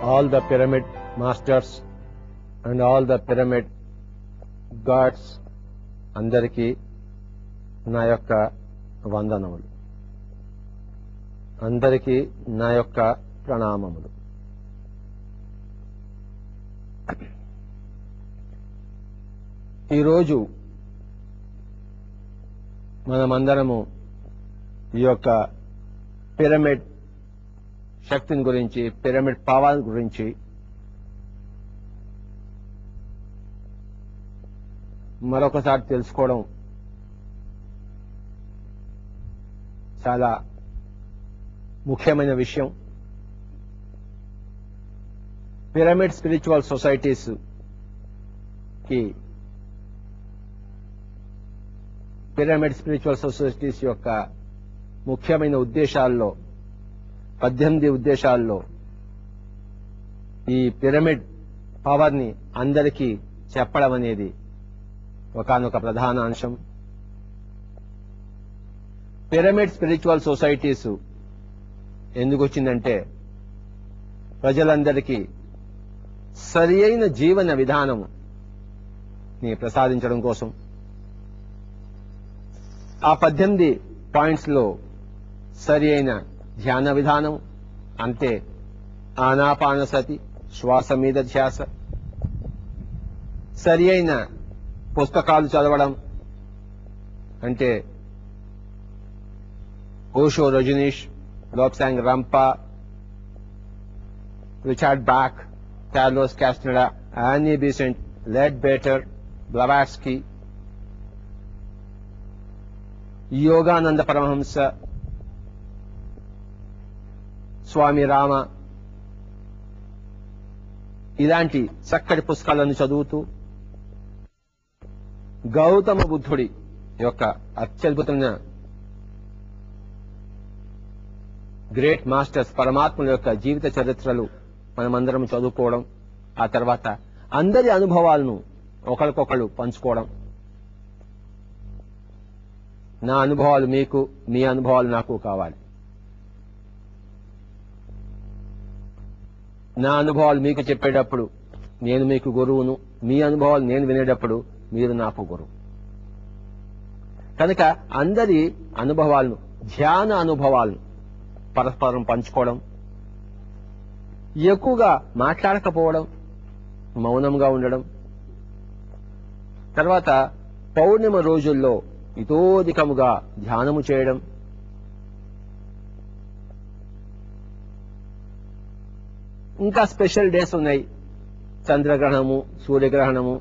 all the pyramid masters and all the pyramid gods అందరికీ నా యొక్క వందనములు, అందరికీ నా యొక్క ప్రణామములు. ఈరోజు మనమందరము ఈ యొక్క పిరమిడ్ శక్తిని గురించి, పిరమిడ్ పవర్ గురించి మరొకసారి తెలుసుకోవడం చాలా ముఖ్యమైన విషయం. పిరమిడ్ స్పిరిచువల్ సొసైటీస్ కి, పిరమిడ్ స్పిరిచువల్ సొసైటీస్ యొక్క ముఖ్యమైన ఉద్దేశాల్లో 18 ఉద్దేశాల్లో ఈ పిరమిడ్ పవర్ ని అందరికీ చెప్పడం అనేది ఒకానొక ప్రధాన అంశం. పిరమిడ్ స్పిరిచువల్ సొసైటీస్ ఎందుకు వచ్చిందంటే ప్రజలందరికీ సరి అయిన జీవన విధానం ని ప్రసాదించడం కోసం. ఆ 18 పాయింట్స్ లో సరి అయిన ధ్యాన విధానం అంటే ఆనాపానసతి, శ్వాస మీద ధ్యాస, సరి అయిన పుస్తకాలు చదవడం అంటే Osho, Rajneesh, Lobsang Rampa, Richard Bach, Carlos Castaneda, Annie Besant, Leadbeater, Blavatsky, Yogananda Paramahansa, Swami Rama, ఇలాంటి చక్కటి పుస్తకాలను చదువుతూ గౌతమ బుద్ధుడి యొక్క అత్యద్భుతమైన గ్రేట్ మాస్టర్స్, పరమాత్ముల యొక్క జీవిత చరిత్రలు మనమందరం చదువుకోవడం, ఆ తర్వాత అందరి అనుభవాలను ఒకరికొకరు పంచుకోవడం. నా అనుభవాలు మీకు, మీ అనుభవాలు నాకు కావాలి. నా అనుభవాలు మీకు చెప్పేటప్పుడు నేను మీకు గురువును, మీ అనుభవాలు నేను వినేటప్పుడు మీరు నాకు గురువు. కనుక అందరి అనుభవాలను, ధ్యాన అనుభవాలను పరస్పరం పంచుకోవడం, ఎక్కువగా మాట్లాడకపోవడం, మౌనంగా ఉండడం, తర్వాత పౌర్ణిమ రోజుల్లో ఇతోధికముగా ధ్యానము చేయడం, ఇంకా స్పెషల్ డేస్ ఉన్నాయి. చంద్రగ్రహణము, సూర్యగ్రహణము,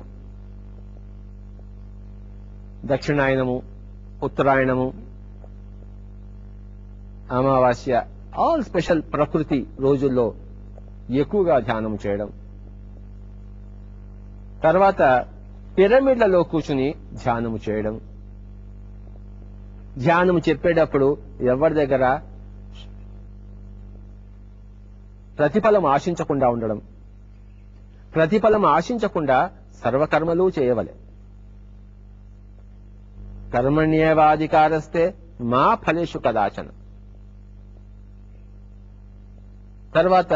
దక్షిణాయనము, ఉత్తరాయణము, అమావాస్య, ఆల్ స్పెషల్ ప్రకృతి రోజుల్లో ఎక్కువగా ధ్యానం చేయడం. తర్వాత పిరమిడ్లలో కూర్చుని ధ్యానము చేయడం. ధ్యానము చెప్పేటప్పుడు ఎవరి దగ్గర ప్రతిఫలం ఆశించకుండా ఉండడం. ప్రతిఫలం ఆశించకుండా సర్వకర్మలు చేయవలె. కర్మణ్యేవాధికారస్తే మా ఫలేషు కదాచన. తర్వాత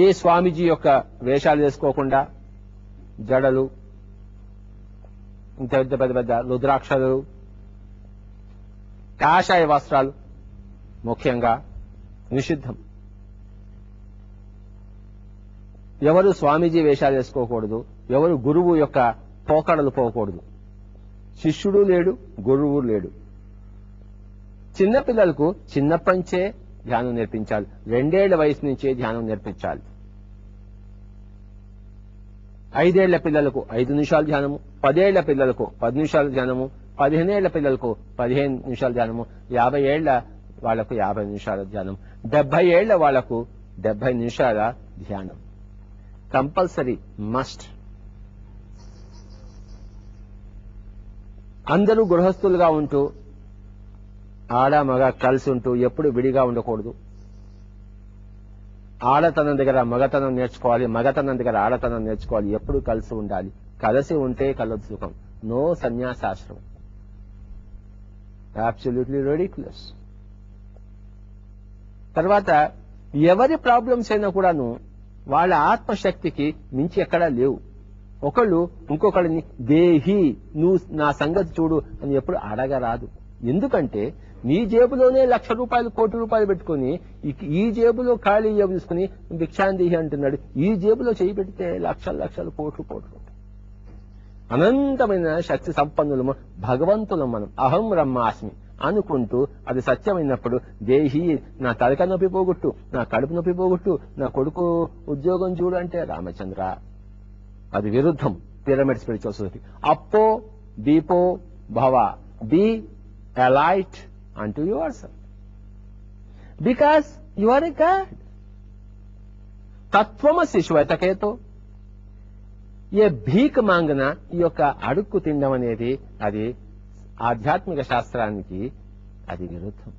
ఏ స్వామీజీ యొక్క వేషాలు వేసుకోకుండా, జడలు, ఇంత పెద్ద పెద్ద రుద్రాక్షలు, కాషాయ వస్త్రాలు ముఖ్యంగా నిషిద్ధం. ఎవరు స్వామీజీ వేషాలు వేసుకోకూడదు, ఎవరు గురువు యొక్క పోకడలు పోకూడదు. శిష్యుడు లేడు, గురువు లేడు. చిన్నపిల్లలకు చిన్నప్పటించే ధ్యానం నేర్పించాలి. 2 ఏళ్ల వయసు నుంచే ధ్యానం నేర్పించాలి. 5 ఏళ్ల పిల్లలకు 5 నిమిషాలు ధ్యానము, 10 ఏళ్ల పిల్లలకు 10 నిమిషాలు ధ్యానము, 15 ఏళ్ల పిల్లలకు 15 నిమిషాలు ధ్యానము, 50 ఏళ్ల వాళ్లకు 50 నిమిషాల ధ్యానం, 70 ఏళ్ల వాళ్లకు 70 నిమిషాల ధ్యానం. Compulsory, must. అందరూ గృహస్థులుగా ఉంటూ, ఆడ మగ కలిసి ఉంటూ ఎప్పుడు విడిగా ఉండకూడదు. ఆడతనం దగ్గర మగతనం నేర్చుకోవాలి, మగతనం దగ్గర ఆడతనం నేర్చుకోవాలి. ఎప్పుడు కలిసి ఉండాలి. కలిసి ఉంటే కలదు సుఖం. నో సన్యాసాశ్రమం. Absolutely ridiculous. తర్వాత ఎవరి ప్రాబ్లమ్స్ అయినా కూడాను వాళ్ళ ఆత్మశక్తికి మించి ఎక్కడా లేవు. ఒకళ్ళు ఇంకొకళ్ళని దేహి నువ్వు నా సంగతి చూడు అని ఎప్పుడు అడగరాదు. ఎందుకంటే నీ జేబులోనే ₹1,00,000 ₹1,00,00,000 పెట్టుకుని ఈ జేబులో ఖాళీ జేబు తీసుకుని భిక్షాందేహి అంటున్నాడు. ఈ జేబులో చేయి పెడితే లక్షలు కోట్లు అనంతమైన శక్తి సంపన్నులము భగవంతులం. మనం అహం బ్రహ్మాస్మి అనుకుంటూ అది సత్యమైనప్పుడు దేహి నా తలక నొప్పి పోగొట్టు, నా కడుపు నొప్పి పోగొట్టు, నా కొడుకు ఉద్యోగం చూడు అంటే రామచంద్ర అది విరుద్ధం పిరమిడ్ స్పిరిచువల్ సొసైటీ. అప్పో దీపో భవ, be a light unto yourself because you are a God. తత్వమసి శ్వేతకేతో ఏ భీక్ మాంగన ఈ యొక్క అడుక్కు తినడం అనేది అది ఆధ్యాత్మిక శాస్త్రానికి అది విరుద్ధం.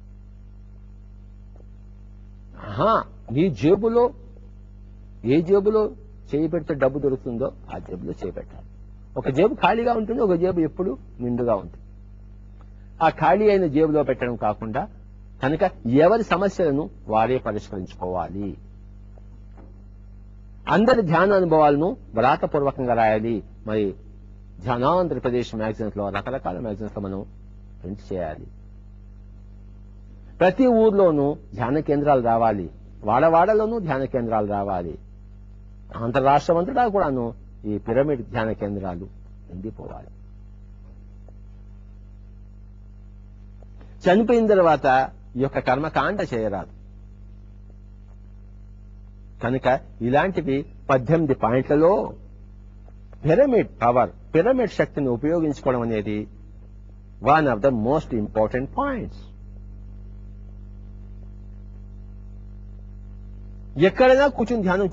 నీ జేబులో ఏ జేబులో చేయి పెడితే డబ్బు దొరుకుతుందో ఆ జేబులో చేయి పెట్టాలి. ఒక జేబు ఖాళీగా ఉంటుంది, ఒక జేబు ఎప్పుడు నిండుగా ఉంటుంది. ఆ ఖాళీ అయిన జేబులో పెట్టడం కాకుండా కనుక ఎవరి సమస్యలను వారే పరిష్కరించుకోవాలి. అందరి ధ్యాన అనుభవాలను వ్రాతపూర్వకంగా రాయాలి. మరి ధ్యానాంధ్రప్రదేశ్ మ్యాగజైన్స్ లో రకరకాల మ్యాగజైన్స్ లో మనం ప్రింట్ చేయాలి. ప్రతి ఊర్లోనూ ధ్యాన కేంద్రాలు రావాలి, వాడవాడలోనూ ధ్యాన కేంద్రాలు రావాలి. అంతర్రాష్ట్రం అంతటా కూడాను ఈ పిరమిడ్ ధ్యాన కేంద్రాలు నిండిపోవాలి. చనిపోయిన తర్వాత ఈ యొక్క కర్మకాండ చేయరాదు. కనుక ఇలాంటివి 18 పాయింట్లలో పిరమిడ్ పవర్, పిరమిడ్ శక్తిని ఉపయోగించుకోవడం అనేది one of the most important points. ఎక్కడైనా కూర్చొని ధ్యానం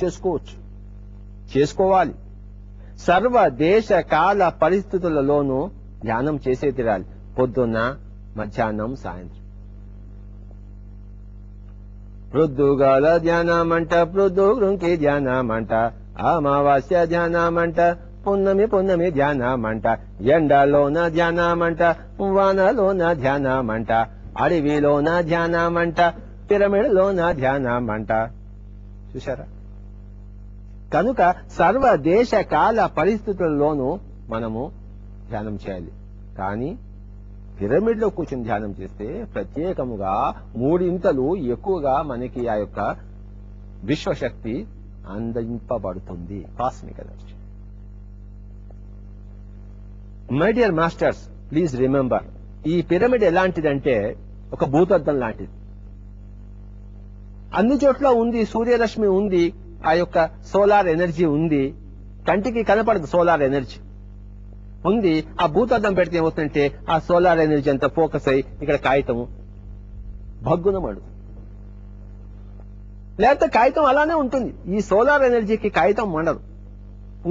చేసుకోవాలి. సర్వ దేశ కాల పరిస్థితులలోనూ ధ్యానం చేసే తీరాలి. పొద్దున్న, మధ్యాహ్నం, సాయంత్రం. ప్రొద్దుగాల ధ్యానమంట, ప్రొద్దుగుంకి ధ్యానమంట, అమావాస్య ధ్యానమంట, పున్నమి ధ్యానమంట, ఎండలోన ధ్యానమంట, వానలోన ధ్యానమంట, అడవిలోన ధ్యానమంట, పిరమిడ్లోన ధ్యానమంట. చూశారా? కనుక సర్వ దేశ కాల పరిస్థితుల్లోనూ మనము ధ్యానం చేయాలి. కానీ పిరమిడ్ లో కూర్చొని ధ్యానం చేస్తే ప్రత్యేకముగా 3 ఇంతలు ఎక్కువగా మనకి ఆ యొక్క విశ్వశక్తి అందింపబడుతుంది. Cosmic energy. My dear masters, please remember, ఈ పిరమిడ్ ఎలాంటిదంటే ఒక భూతద్దం లాంటిది. అన్ని చోట్ల ఉంది, సూర్యరశ్మి ఉంది, ఆ యొక్క సోలార్ ఎనర్జీ ఉంది. కంటికి కనపడదు సోలార్ ఎనర్జీ ఉంది. ఆ భూతద్దం పెడితే ఏమవుతుందంటే ఆ సోలార్ ఎనర్జీ అంతా ఫోకస్ అయ్యి ఇక్కడ కాగితము భగ్గున మడుతుంది. లేకపోతే కాగితం అలానే ఉంటుంది. ఈ సోలార్ ఎనర్జీకి కాగితం మండదు.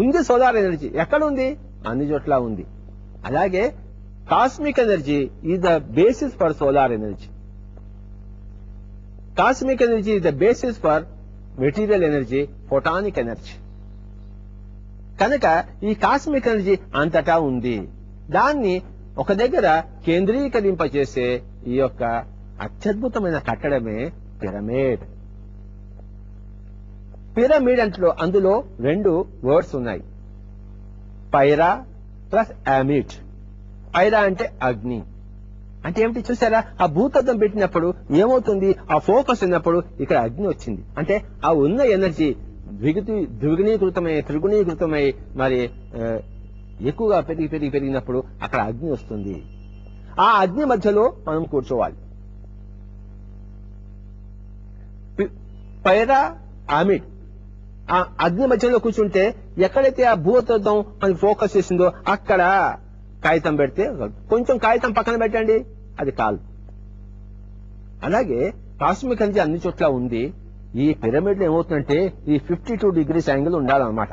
ఉంది సోలార్ ఎనర్జీ. ఎక్కడ ఉంది? అన్ని చోట్ల ఉంది. అలాగే cosmic energy is the basis for solar energy. Cosmic energy is the basis for material energy, photonic energy. కనుక ఈ కాస్మిక్ ఎనర్జీ అంతటా ఉంది. దాన్ని ఒక దగ్గర కేంద్రీకరింపచేసే ఈ యొక్క అత్యద్భుతమైన కట్టడమే పిరమిడ్. పిరమిడ్ అందులో 2 వర్డ్స్ ఉన్నాయి, పైరా ప్లస్ అమిట్. పైరా అంటే అగ్ని. అంటే ఏమిటి చూసారా? ఆ భూతద్దం పెట్టినప్పుడు ఏమవుతుంది? ఆ ఫోకస్ ఉన్నప్పుడు ఇక్కడ అగ్ని వచ్చింది. అంటే ఆ ఉన్న ఎనర్జీ ద్విగుణీకృతమై త్రిగుణీకృతమై మరి ఎక్కువగా పెరిగినప్పుడు అక్కడ అగ్ని వస్తుంది. ఆ అగ్ని మధ్యలో మనం కూర్చోవాలి. పైరా అమిట్. ఆ అగ్ని మధ్యలో కూర్చుంటే ఎక్కడైతే ఆ భూతద్దం మనకి ఫోకస్ చేసిందో అక్కడ కాగితం పెడితే, కొంచెం కాగితం పక్కన పెట్టండి, అది కాదు. అలాగే కాస్మిక్ ఎనర్జీ అన్ని చోట్ల ఉంది. ఈ పిరమిడ్ లో ఏమవుతుందంటే ఈ 52 degrees యాంగిల్ ఉండాలన్నమాట.